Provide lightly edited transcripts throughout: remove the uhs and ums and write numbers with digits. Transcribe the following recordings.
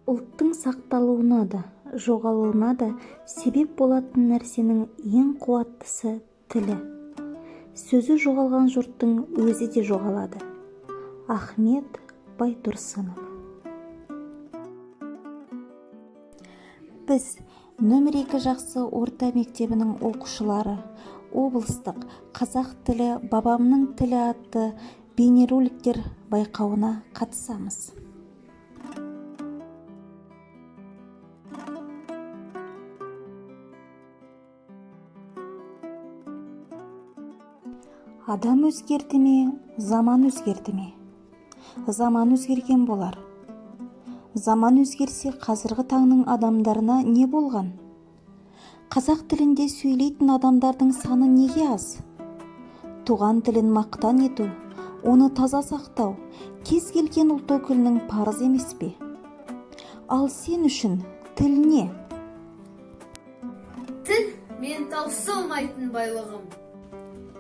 Ұлттың сақталуына да, жоғалуына да себеп болатын нәрсенің ең қуаттысы тілі. Сөзі жоғалған жұрттың өзі де жоғалады. Ахмет Байтұрсынов. Біз нөмір 2 жақсы орта мектебінің оқушылары облыстық қазақ тілі бабамның тілі атты бейнероликтер байқауына қатысамыз. Адам өзгерді ме, заман өзгерді ме? Заман өзгерген болар. Заман өзгерсе, қазіргі таңның адамдарына не болған? Қазақ тілінде сөйлейтін адамдардың саны неге аз? Туған тілін мақтан ету, оны таза сақтау, кез келген ұлт өкілінің парыз емес пе? Ал сен үшін тіл не? Тіл мен таусылмайтын байлығым.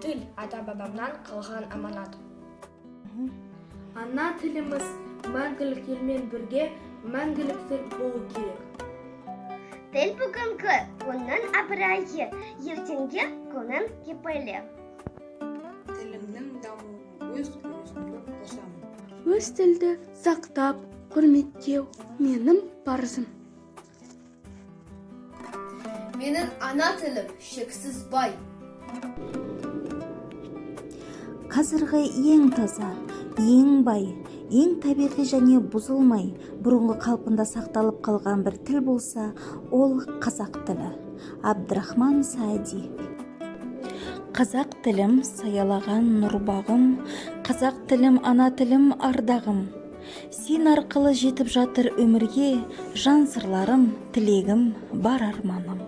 Тіл ата-бабамнан қалған аманат. Ана тіліміз мәңгілік елмен бірге мәңгілік тіл болу керек. Тіл бүгінгі күннің абыройы, ертеңгі күннің кепілі. Тілімнің дамуын өз үлесімді қосамын. Өз тілді сақтап, құрметтеу менің парызым. Менің ана тілім шексіз бай. Қазіргі ең таза, ең бай, ең табиғи және бұзылмай, бұрынғы қалпында сақталып қалған бір тіл болса, ол қазақ тілі. Абдрахман Саади. Қазақ тілім саялаған нұрбағым, қазақ тілім ана тілім ардағым. Сен арқылы жетіп жатыр өмірге, жан сырларым, тілегім, бар арманым.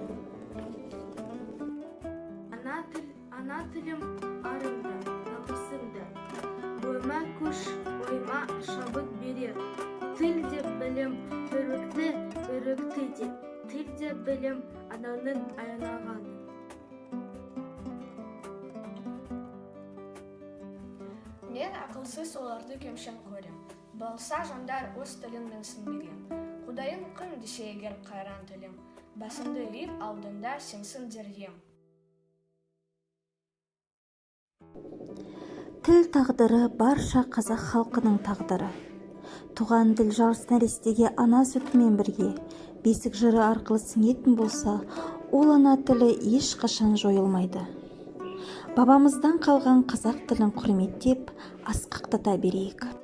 Ана тілім арымды, намысымды. Ойма күш, ойма шабыт берер. Тіл деп білім, өрікті деп. Тіл деп білім, ананың аянағаны. Мен ақылсыз оларды кемшін көрем. Болса жандар өз тілін менсінбеген. Құдайын күн десе егер қайран тілім. Басымды иіп алдында сенсін дергем. Тіл тағдыры барша қазақ халқының тағдыры. Туған тіл жарыс нәрестеге ана сүтімен бірге бесік жыры арқылы сіңетін болса, ол ана тілі ешқашан жойылмайды. Бабамыздан қалған қазақ тілін құрметтеп, асқақтата берейік.